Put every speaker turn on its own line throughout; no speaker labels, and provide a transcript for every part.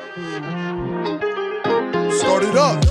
Start it up.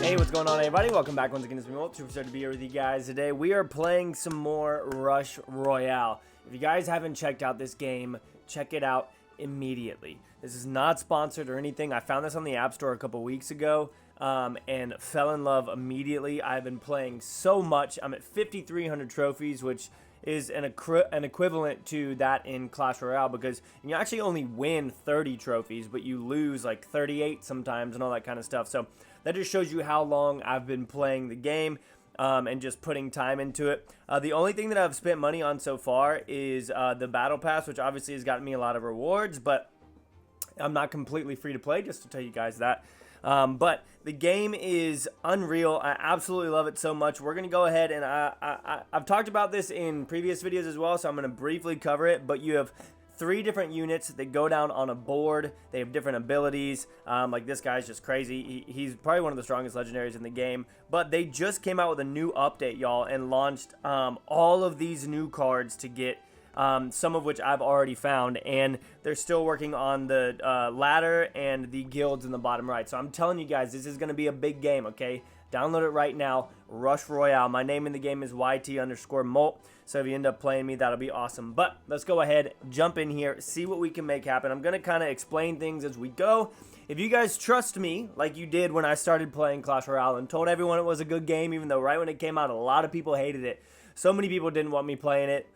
Hey, what's going on, everybody? Welcome back once again. It's me, Molt. Super excited to be here with you guys today. We are playing some more Rush Royale. If you guys haven't checked out this game, check it out immediately. This is not sponsored or anything. I found this on the App Store a couple weeks ago and fell in love immediately. I've been playing so much. I'm at 5,300 trophies, which is an equivalent to that in Clash Royale, because you actually only win 30 trophies, but you lose like 38 sometimes and all that kind of stuff. So that just shows you how long I've been playing the game and just putting time into it. The only thing that I've spent money on so far is the Battle Pass, which obviously has gotten me a lot of rewards, but I'm not completely free to play, just to tell you guys that. But the game is unreal. I absolutely love it so much. We're going to go ahead and I've talked about this in previous videos as well, so I'm going to briefly cover it. But you have 3 different units that go down on a board. They have different abilities. Like this guy's just crazy. He's probably one of the strongest legendaries in the game. But they just came out with a new update, y'all, and launched all of these new cards to get. Some of which I've already found, and they're still working on the ladder and the guilds in the bottom right. So I'm telling you guys, this is going to be a big game, okay? Download it right now, Rush Royale. My name in the game is YT_Molt, so if you end up playing me, that'll be awesome. But let's go ahead, jump in here, see what we can make happen. I'm going to kind of explain things as we go. If you guys trust me, like you did when I started playing Clash Royale and told everyone it was a good game, even though right when it came out, a lot of people hated it. So many people didn't want me playing it.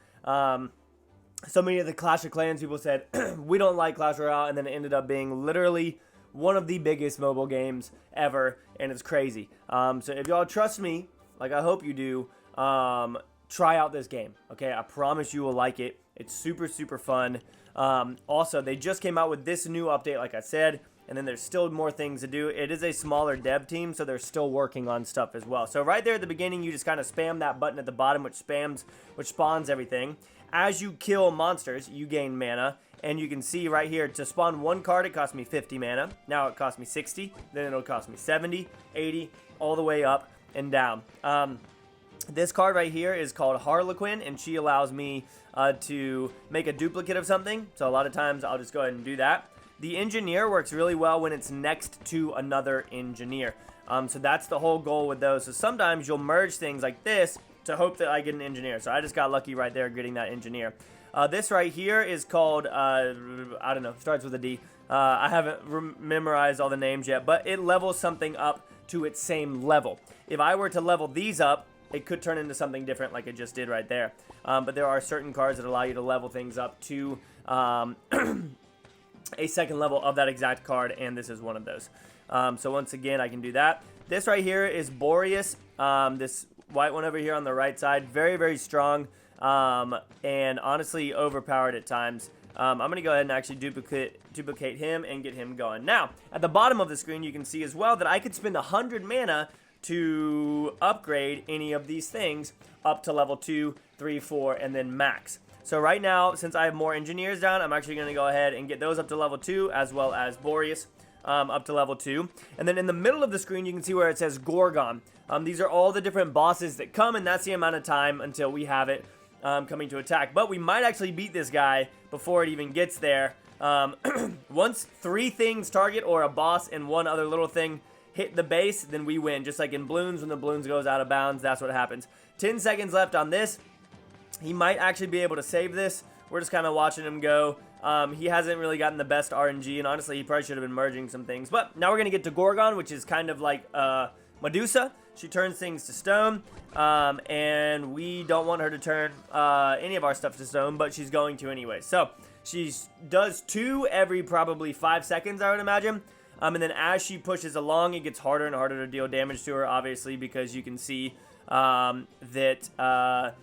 So many of the Clash of Clans people said, we don't like Clash Royale, and then it ended up being literally one of the biggest mobile games ever, and it's crazy. So if y'all trust me, like I hope you do, try out this game, okay? I promise you will like it. It's super, super fun. Also, they just came out with this new update, like I said, and then there's still more things to do. It is a smaller dev team, so they're still working on stuff as well. So right there at the beginning, you just kind of spam that button at the bottom, which spawns everything. As you kill monsters, you gain mana, and you can see right here, to spawn one card, it cost me 50 mana. Now it costs me 60, then it'll cost me 70, 80, all the way up and down. This card right here is called Harlequin, and she allows me to make a duplicate of something. So a lot of times, I'll just go ahead and do that. The engineer works really well when it's next to another engineer. So that's the whole goal with those. So sometimes you'll merge things like this to hope that I get an engineer. So I just got lucky right there getting that engineer. This right here is called, I don't know, starts with a D. I haven't memorized all the names yet, but it levels something up to its same level. If I were to level these up, it could turn into something different like it just did right there. But there are certain cards that allow you to level things up to a second level of that exact card, and this is one of those. So once again, I can do that. This right here is Boreas. This white one over here on the right side, very, very strong, and honestly overpowered at times. I'm going to go ahead and actually duplicate him and get him going. Now, at the bottom of the screen, you can see as well that I could spend 100 mana to upgrade any of these things up to level 2, 3, 4, and then max. So right now, since I have more engineers down, I'm actually going to go ahead and get those up to level 2, as well as Boreas up to level 2. And then in the middle of the screen, you can see where it says Gorgon. These are all the different bosses that come, and that's the amount of time until we have it coming to attack. But we might actually beat this guy before it even gets there. Once 3 things target, or a boss and one other little thing, hit the base, then we win. Just like in balloons, when the balloons goes out of bounds, that's what happens. 10 seconds left on this. He might actually be able to save this. We're just kind of watching him go. He hasn't really gotten the best RNG, and honestly, he probably should have been merging some things. But now we're going to get to Gorgon, which is kind of like Medusa. She turns things to stone, and we don't want her to turn any of our stuff to stone, but she's going to anyway. So she does 2 every probably 5 seconds, I would imagine. And then as she pushes along, it gets harder and harder to deal damage to her, obviously, because you can see that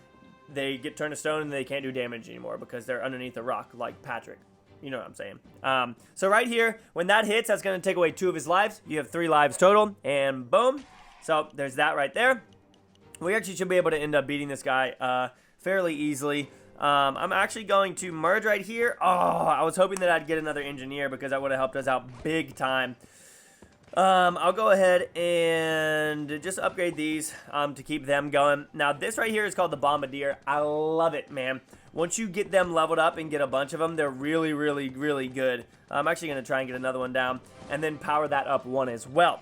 they get turned to stone and they can't do damage anymore because they're underneath the rock, like Patrick. You know what I'm saying. So right here, when that hits, that's going to take away 2 of his lives. You have 3 lives total, and boom. So there's that right there. We actually should be able to end up beating this guy fairly easily. I'm actually going to merge right here. Oh, I was hoping that I'd get another engineer because that would have helped us out big time. I'll go ahead and just upgrade these to keep them going. Now, this right here is called the Bombardier. I love it, man. once you get them leveled up and get a bunch of them, they're really, really, really good. I'm actually going to try and get another one down and then power that up one as well.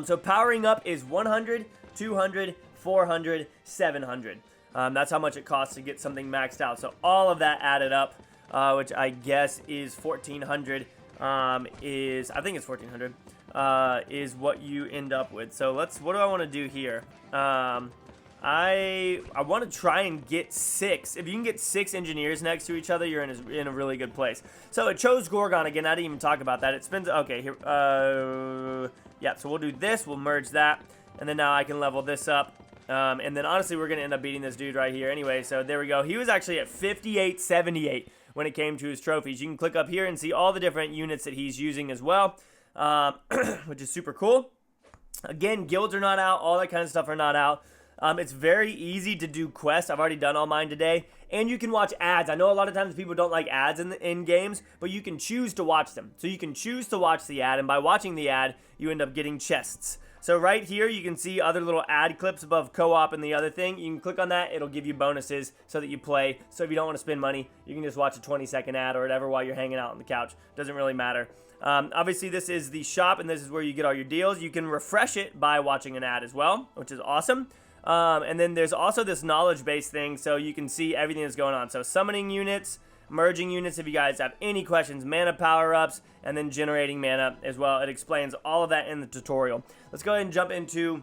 So powering up is 100, 200, 400, 700. That's how much it costs to get something maxed out. So all of that added up, which I guess is 1,400, I think it's 1,400, is what you end up with. So what do I want to do here? I want to try and get 6. If you can get 6 engineers next to each other, you're in a really good place. So it chose Gorgon again. I didn't even talk about that. It spins. Okay, here. Yeah. So we'll do this. We'll merge that, and then now I can level this up. And then honestly, we're gonna end up beating this dude right here anyway. So there we go. He was actually at 5878 when it came to his trophies. You can click up here and see all the different units that he's using as well, which is super cool. Again, guilds are not out. All that kind of stuff are not out. It's very easy to do quests. I've already done all mine today. And you can watch ads. I know a lot of times people don't like ads in games, but you can choose to watch them. So you can choose to watch the ad, and by watching the ad, you end up getting chests. So right here, you can see other little ad clips above co-op and the other thing. You can click on that. It'll give you bonuses so that you play. So if you don't want to spend money, you can just watch a 20-second ad or whatever while you're hanging out on the couch. Doesn't really matter. Obviously, this is the shop, and this is where you get all your deals. You can refresh it by watching an ad as well, which is awesome. And then there's also this knowledge-based thing, so you can see everything that's going on. So summoning units, merging units if you guys have any questions, mana power-ups, and then generating mana as well. It explains all of that in the tutorial. Let's go ahead and jump into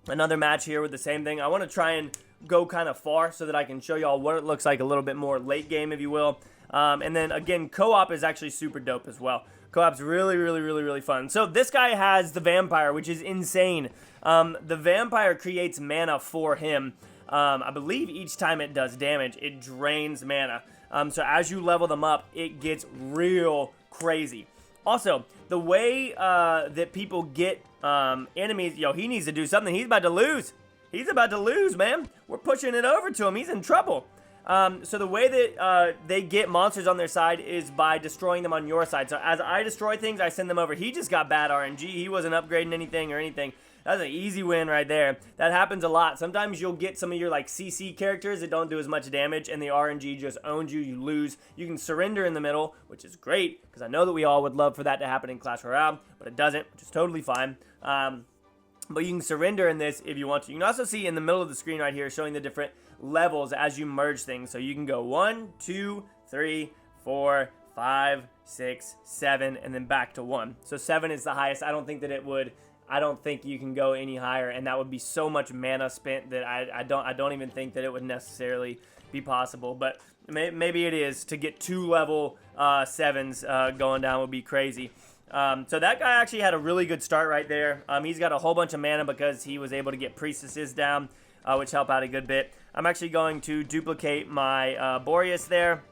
another match here with the same thing. I want to try and go kind of far so that I can show y'all what it looks like a little bit more late game, if you will. And then, again, co-op is actually super dope as well. Co-op's really, really, really, really fun. So this guy has the vampire, which is insane. The vampire creates mana for him. I believe each time it does damage, it drains mana. So as you level them up, it gets real crazy. Also, the way that people get enemies, he needs to do something. He's about to lose. He's about to lose, man. We're pushing it over to him. He's in trouble. So the way that they get monsters on their side is by destroying them on your side. So as I destroy things, I send them over. He just got bad RNG. He wasn't upgrading anything or anything. That's an easy win right there. That happens a lot. Sometimes you'll get some of your like CC characters that don't do as much damage, and the RNG just owns you. You lose. You can surrender in the middle, which is great, because I know that we all would love for that to happen in Clash Royale, but it doesn't, which is totally fine. But you can surrender in this if you want to. You can also see in the middle of the screen right here showing the different levels as you merge things. So you can go 1, 2, 3, 4, 5, 6, 7, and then back to 1. So 7 is the highest. I don't think you can go any higher, and that would be so much mana spent that I don't even think that it would necessarily be possible. But maybe it is. To get 2 level 7s going down would be crazy. So that guy actually had a really good start right there. He's got a whole bunch of mana because he was able to get priestesses down, which help out a good bit. I'm actually going to duplicate my Boreas there,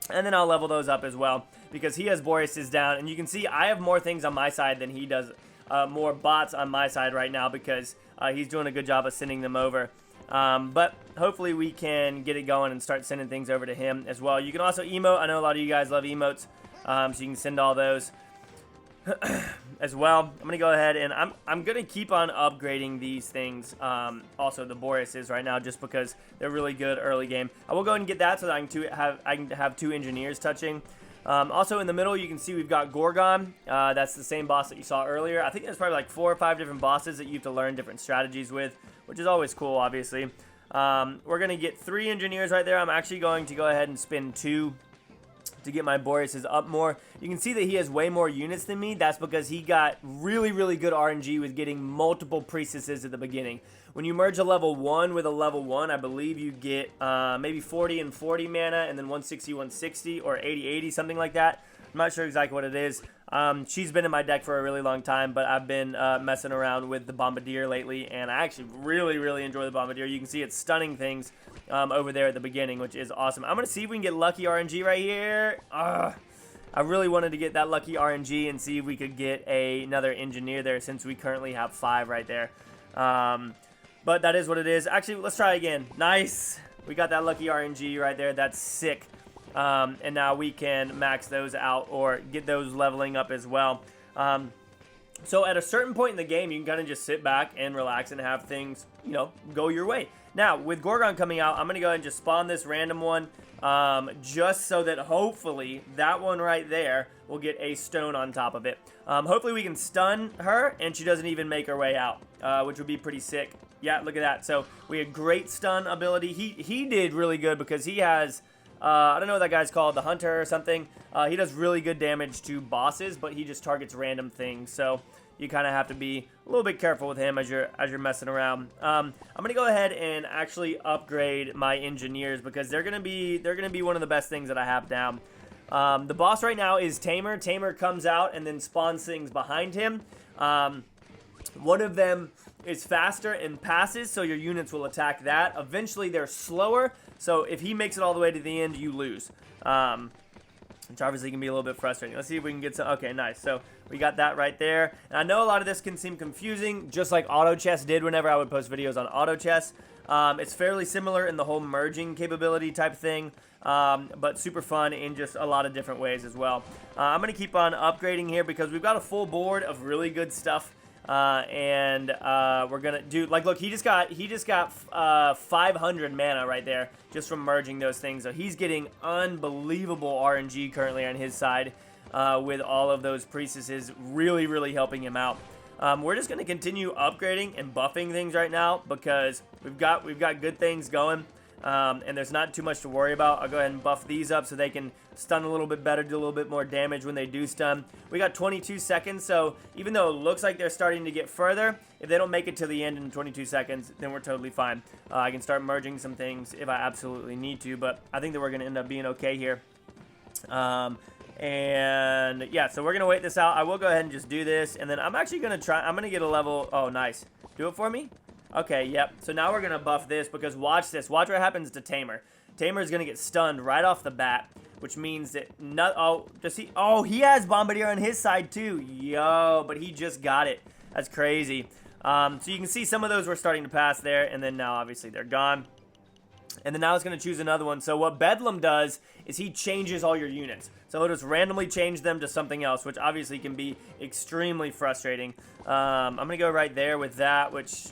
and then I'll level those up as well because he has Boreases down. And you can see I have more things on my side than he does, more bots on my side right now because he's doing a good job of sending them over. But hopefully we can get it going and start sending things over to him as well. You can also emote. I know a lot of you guys love emotes, so you can send all those as well. I'm gonna go ahead and I'm gonna keep on upgrading these things, also the Boreases right now, just because they're really good early game. I will go ahead and get that so that I can have 2 engineers touching. Also in the middle you can see we've got Gorgon. That's the same boss that you saw earlier. I think there's probably like 4 or 5 different bosses that you have to learn different strategies with, which is always cool, obviously. We're gonna get 3 engineers right there. I'm actually going to go ahead and spin 2 to get my Boreases up more. You can see that he has way more units than me. That's because he got really, really good RNG with getting multiple priestesses at the beginning. When you merge a level 1 with a level 1, I believe you get maybe 40 and 40 mana, and then 160, 160, or 80, 80, something like that. I'm not sure exactly what it is. She's been in my deck for a really long time, but I've been messing around with the Bombardier lately, and I actually really, really enjoy the Bombardier. You can see it's stunning things over there at the beginning, which is awesome. I'm going to see if we can get lucky RNG right here. I really wanted to get that lucky RNG and see if we could get another engineer there, since we currently have 5 right there. But that is what it is. Actually, let's try again. Nice. We got that lucky RNG right there. That's sick. And now we can max those out or get those leveling up as well. So at a certain point in the game, you can kind of just sit back and relax and have things, you know, go your way. Now, with Gorgon coming out, I'm going to go ahead and just spawn this random one, just so that hopefully that one right there will get a stone on top of it. Hopefully we can stun her and she doesn't even make her way out, which would be pretty sick. Yeah, look at that. So we had great stun ability. He did really good because he has... I don't know what that guy's called, the Hunter or something. He does really good damage to bosses, but he just targets random things. So you kind of have to be a little bit careful with him as you're messing around. I'm gonna go ahead and actually upgrade my engineers because they're gonna be one of the best things that I have down. The boss right now is Tamer. Tamer comes out and then spawns things behind him. One of them is faster and passes, so your units will attack that. Eventually, they're slower, so if he makes it all the way to the end, you lose. Which obviously can be a little bit frustrating. Let's see if we can get some... Okay, nice. So we got that right there. And I know a lot of this can seem confusing, just like auto chess did whenever I would post videos on auto chess. It's fairly similar in the whole merging capability type thing, but super fun in just a lot of different ways as well. I'm going to keep on upgrading here because we've got a full board of really good stuff. We're gonna do, like, look, he just got 500 mana right there just from merging those things. So he's getting unbelievable RNG currently on his side, with all of those priestesses really helping him out. We're just gonna continue upgrading and buffing things right now because we've got good things going. And there's not too much to worry about. I'll go ahead and buff these up so they can stun a little bit better, do a little bit more damage when they do stun. We got 22 seconds, so even though it looks like they're starting to get further, if they don't make it to the end in 22 seconds, then we're totally fine. I can start merging some things if I absolutely need to, but I think that we're going to end up being okay here. And yeah, so we're going to wait this out. I will go ahead and just do this, and then I'm actually going to try, I'm going to get a level, oh, nice. Do it for me? Okay, yep. So now we're going to buff this because watch this. Watch what happens to Tamer. Tamer is going to get stunned right off the bat, which means that he has Bombardier on his side too. Yo, but he just got it. That's crazy. So you can see some of those were starting to pass there, and then now obviously they're gone. And then now it's going to choose another one. So what Bedlam does is he changes all your units. So he'll just randomly change them to something else, which obviously can be extremely frustrating. I'm going to go right there with that, which...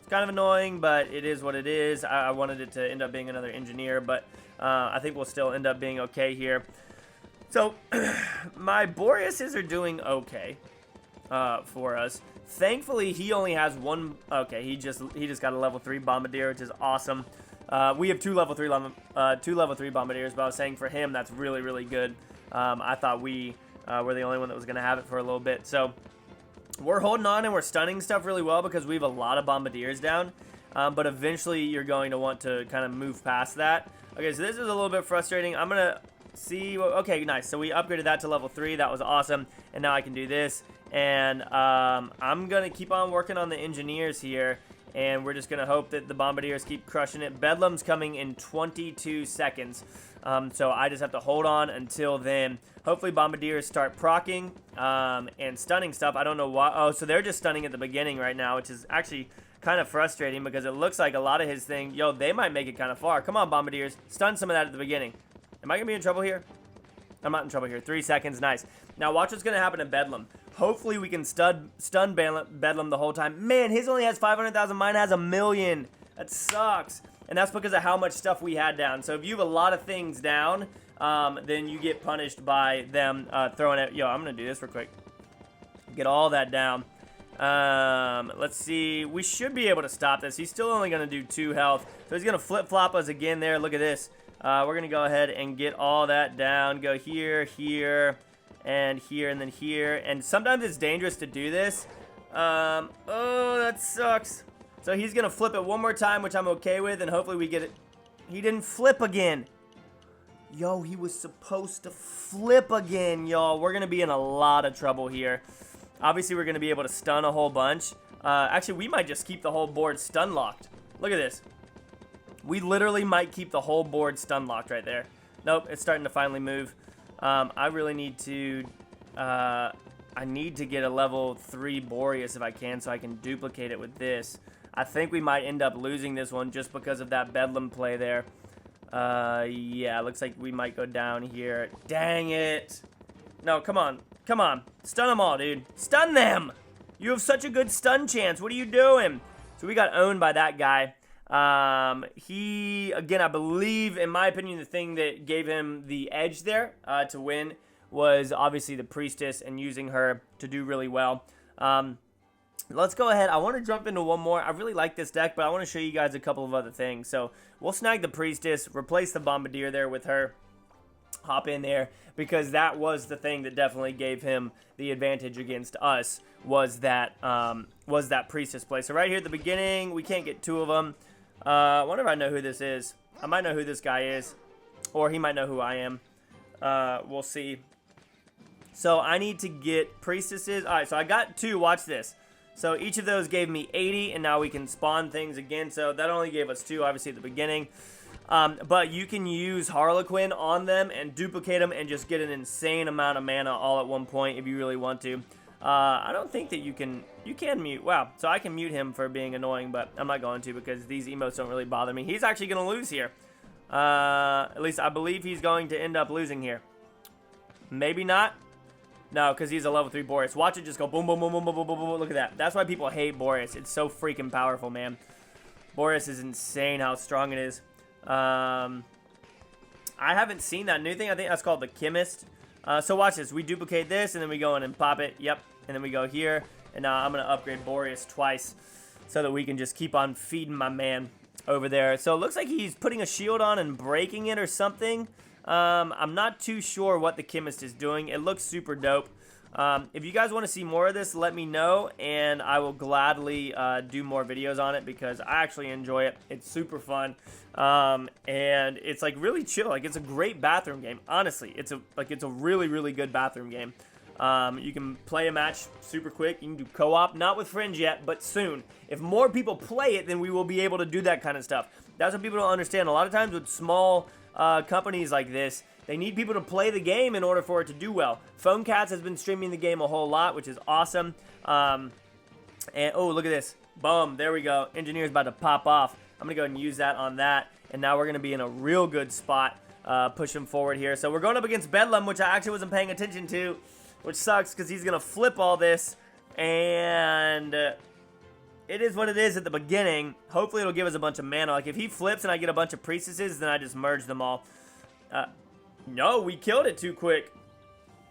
kind of annoying, but it is what it is. I wanted it to end up being another engineer, but I think we'll still end up being okay here. So my Boreases are doing okay for us. Thankfully, he only has one. Okay, he just got a level 3 Bombardier, which is awesome. We have two level 3 Bombardiers, but I was saying for him that's really good. I thought we were the only one that was going to have it for a little bit. So we're holding on and we're stunning stuff really well because we have a lot of Bombardiers down. But eventually you're going to want to kind of move past that. Okay, so this is a little bit frustrating. I'm going to see... Okay, nice. So we upgraded that to level 3. That was awesome. And now I can do this. And I'm going to keep on working on the engineers here. And we're just going to hope that the Bombardiers keep crushing it. Bedlam's coming in 22 seconds. So I just have to hold on until then. Hopefully Bombardiers start proccing and stunning stuff. I don't know why. Oh, so they're just stunning at the beginning right now, which is actually kind of frustrating because it looks like a lot of his thing. Yo, they might make it kind of far. Come on, Bombardiers. Stun some of that at the beginning. Am I going to be in trouble here? I'm not in trouble here. 3 seconds. Nice. Now watch what's going to happen to Bedlam. Hopefully we can stun Bedlam the whole time. Man, his only has 500,000. Mine has 1 million. That sucks. And that's because of how much stuff we had down. So if you have a lot of things down, then you get punished by them throwing it. Yo, I'm going to do this real quick. Get all that down. Let's see. We should be able to stop this. He's still only going to do 2 health. So he's going to flip-flop us again there. Look at this. We're going to go ahead and get all that down. Go here, here, and here, and then here. And sometimes it's dangerous to do this. Oh, that sucks. So he's going to flip it one more time, which I'm okay with, and hopefully we get it. He didn't flip again. Yo, he was supposed to flip again, y'all. We're going to be in a lot of trouble here. Obviously, we're going to be able to stun a whole bunch. Actually, we might just keep the whole board stun locked. Look at this. We literally might keep the whole board stun locked right there. Nope, it's starting to finally move. I really need to... I need to get a level 3 Boreas if I can, so I can duplicate it with this. I think we might end up losing this one just because of that Bedlam play there. Yeah, looks like we might go down here. Dang it. No, come on. Come on. Stun them all, dude. Stun them! You have such a good stun chance. What are you doing? So we got owned by that guy. He, again, I believe, in my opinion, the thing that gave him the edge there to win was obviously the priestess and using her to do really well. Let's go ahead. I want to jump into one more. I really like this deck, but I want to show you guys a couple of other things. So we'll snag the priestess, replace the bombardier there with her, hop in there, because that was the thing that definitely gave him the advantage against us, was that priestess play. So right here at the beginning, we can't get two of them. I wonder if I know who this is. I might know who this guy is, or he might know who I am. We'll see. So I need to get priestesses. All right, so I got two. Watch this. So each of those gave me 80, and now we can spawn things again. So that only gave us two, obviously, at the beginning. But you can use Harlequin on them and duplicate them and just get an insane amount of mana all at one point if you really want to. I don't think that you can mute. Wow, so I can mute him for being annoying, but I'm not going to because these emotes don't really bother me. He's actually going to lose here. At least I believe he's going to end up losing here. Maybe not. No, because he's a level 3 Boreas. Watch it just go boom, boom, boom, boom, boom, boom, boom, boom. Look at that. That's why people hate Boreas. It's so freaking powerful, man. Boreas is insane how strong it is. I haven't seen that new thing. I think that's called the Chemist. So watch this. We duplicate this, and then we go in and pop it. Yep. And then we go here. And now I'm going to upgrade Boreas twice so that we can just keep on feeding my man over there. So it looks like he's putting a shield on and breaking it or something. I'm not too sure what the Chemist is doing. It looks super dope. If you guys want to see more of this, let me know, and I will gladly do more videos on it because I actually enjoy it. It's super fun, and it's like really chill. Like, it's a great bathroom game. Honestly, it's a really, really good bathroom game. You can play a match super quick. You can do co-op, not with friends yet, but soon. If more people play it, then we will be able to do that kind of stuff. That's what people don't understand. A lot of times with small companies like this, they need people to play the game in order for it to do well. PhoneCats has been streaming the game a whole lot, which is awesome. And oh, look at this. Boom, there we go. Engineer's about to pop off. I'm going to go ahead and use that on that. And now we're going to be in a real good spot pushing forward here. So we're going up against Bedlam, which I actually wasn't paying attention to, which sucks because he's going to flip all this. And it is what it is at the beginning. Hopefully it'll give us a bunch of mana. Like, if he flips and I get a bunch of priestesses, then I just merge them all. No, we killed it too quick.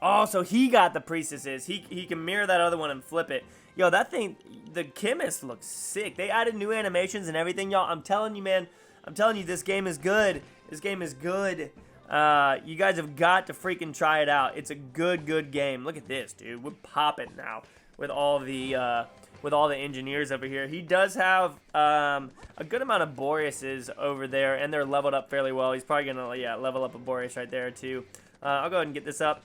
Oh, so he got the priestesses. He can mirror that other one and flip it. Yo, that thing, the Chemist looks sick. They added new animations and everything, y'all. I'm telling you, man. I'm telling you, this game is good. This game is good. You guys have got to freaking try it out. It's a good game. Look at this, dude. We're popping now with all the engineers over here. He does have a good amount of Boreases over there, and they're leveled up fairly well. He's probably gonna level up a Boreas right there too. I'll go ahead and get this up,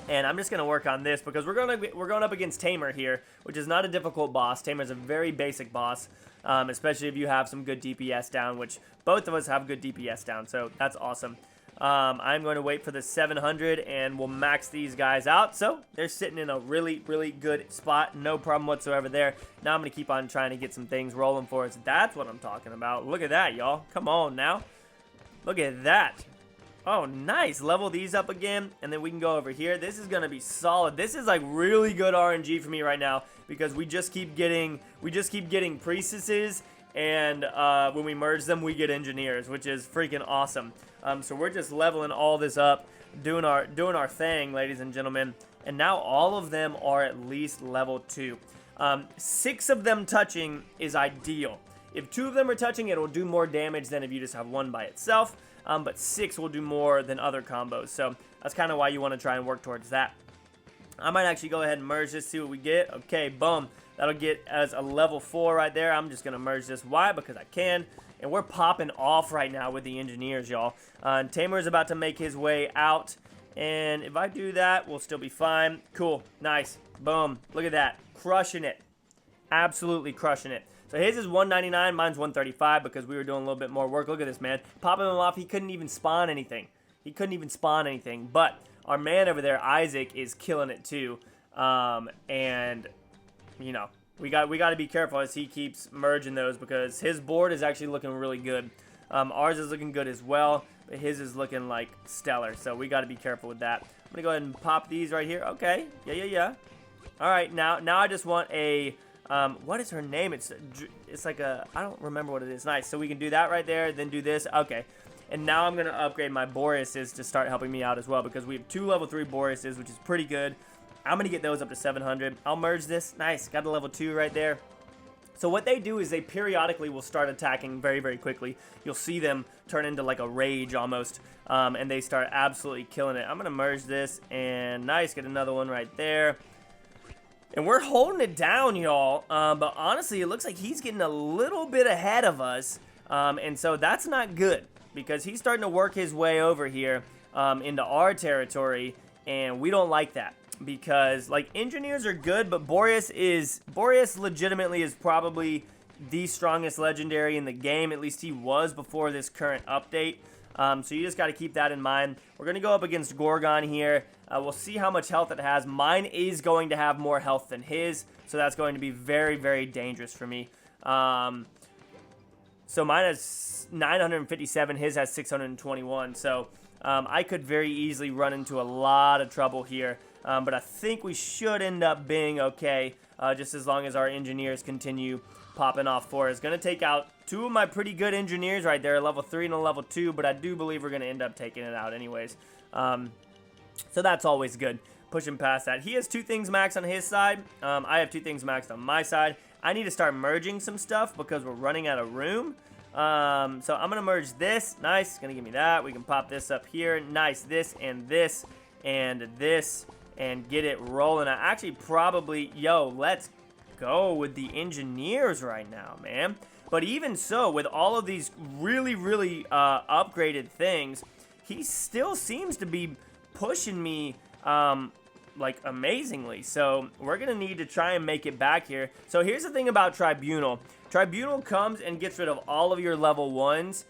and I'm just gonna work on this because we're going up against Tamer here, which is not a difficult boss. Tamer's a very basic boss, especially if you have some good DPS down, which both of us have good DPS down, so that's awesome. I'm going to wait for the 700, and we'll max these guys out. So they're sitting in a really, really good spot. No problem whatsoever there. Now I'm going to keep on trying to get some things rolling for us. That's what I'm talking about. Look at that, y'all. Come on now. Look at that. Oh, nice. Level these up again, and then we can go over here. This is going to be solid. This is like really good RNG for me right now because we just keep getting priestesses, and when we merge them, we get engineers, which is freaking awesome. So we're just leveling all this up, doing our thing, ladies and gentlemen. And now all of them are at least level 2. 6 of them touching is ideal. If 2 of them are touching, it will do more damage than if you just have 1 by itself. But 6 will do more than other combos. So that's kind of why you want to try and work towards that. I might actually go ahead and merge this, see what we get. Okay, boom. That'll get as a level 4 right there. I'm just going to merge this. Why? Because I can. And we're popping off right now with the engineers, y'all. Tamer's about to make his way out. And if I do that, we'll still be fine. Cool. Nice. Boom. Look at that. Crushing it. Absolutely crushing it. So his is 199. Mine's 135 because we were doing a little bit more work. Look at this, man. Popping him off. He couldn't even spawn anything. But our man over there, Isaac, is killing it too. And, you know, we got to be careful as he keeps merging those because his board is actually looking really good. Ours is looking good as well, but his is looking like stellar. So we got to be careful with that. I'm gonna go ahead and pop these right here. Okay, yeah. All right, now I just want a, what is her name? It's like a, I don't remember what it is. Nice, so we can do that right there, then do this. Okay, and now I'm going to upgrade my Boreases to start helping me out as well, because we have 2 level 3 Boreases, which is pretty good. I'm going to get those up to 700. I'll merge this. Nice, got a level 2 right there. So what they do is they periodically will start attacking very, very quickly. You'll see them turn into like a rage almost, and they start absolutely killing it. I'm going to merge this, and nice, get another one right there. And we're holding it down, y'all, but honestly, it looks like he's getting a little bit ahead of us, and so that's not good, because he's starting to work his way over here into our territory, and we don't like that. Because, like, engineers are good, but Boreas legitimately is probably the strongest legendary in the game. At least he was before this current update. So you just got to keep that in mind. We're going to go up against Gorgon here. We'll see how much health it has. Mine is going to have more health than his, so that's going to be very, very dangerous for me. So mine has 957, his has 621, so I could very easily run into a lot of trouble here. But I think we should end up being okay, just as long as our engineers continue popping off for us. Going to take out 2 of my pretty good engineers right there, a level 3 and a level 2, but I do believe we're going to end up taking it out anyways. So that's always good, pushing past that. He has 2 things maxed on his side. I have 2 things maxed on my side. I need to start merging some stuff because we're running out of room. So I'm going to merge this. Nice, going to give me that. We can pop this up here. Nice, this and this and this. And get it rolling. I actually probably, let's go with the engineers right now, man. But even so, with all of these really, really upgraded things, he still seems to be pushing me, like, amazingly. So we're going to need to try and make it back here. So here's the thing about Tribunal. Tribunal comes and gets rid of all of your level 1s.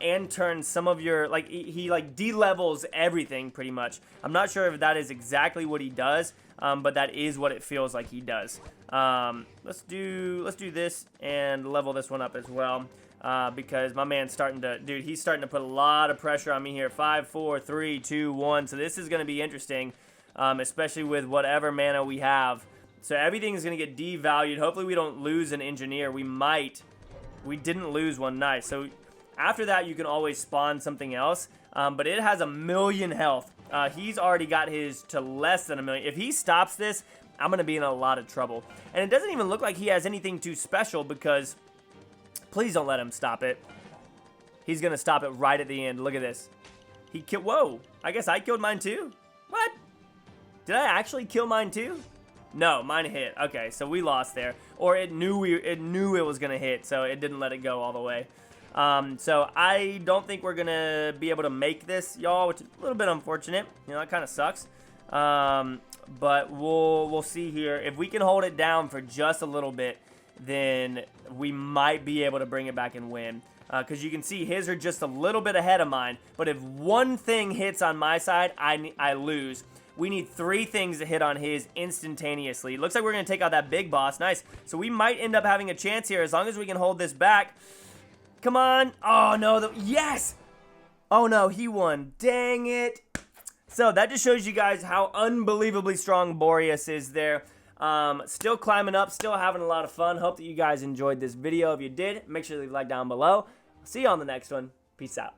And turns some of your, like, he like de-levels everything pretty much. I'm not sure if that is exactly what he does, but that is what it feels like he does. Let's do this and level this one up as well, because my man's starting to, dude, he's starting to put a lot of pressure on me here. 5, 4, 3, 2, 1. So this is going to be interesting, especially with whatever mana we have. So everything is going to get devalued. Hopefully we don't lose an engineer. We might. We didn't lose one. Nice. So after that, you can always spawn something else, but it has 1,000,000 health. He's already got his to less than 1,000,000. If he stops this, I'm going to be in a lot of trouble. And it doesn't even look like he has anything too special, because please don't let him stop it. He's going to stop it right at the end. Look at this. He killed, whoa, I guess I killed mine too? What? Did I actually kill mine too? No, mine hit. Okay, so we lost there. Or it knew it was going to hit, so it didn't let it go all the way. So I don't think we're going to be able to make this, y'all, which is a little bit unfortunate. You know, that kind of sucks. But we'll see here. If we can hold it down for just a little bit, then we might be able to bring it back and win. Because you can see his are just a little bit ahead of mine. But if one thing hits on my side, I lose. We need 3 things to hit on his instantaneously. It looks like we're going to take out that big boss. Nice. So we might end up having a chance here as long as we can hold this back. Come on. Oh, no. Yes. Oh, no. He won. Dang it. So that just shows you guys how unbelievably strong Boreas is there. Still climbing up. Still having a lot of fun. Hope that you guys enjoyed this video. If you did, make sure to leave a like down below. See you on the next one. Peace out.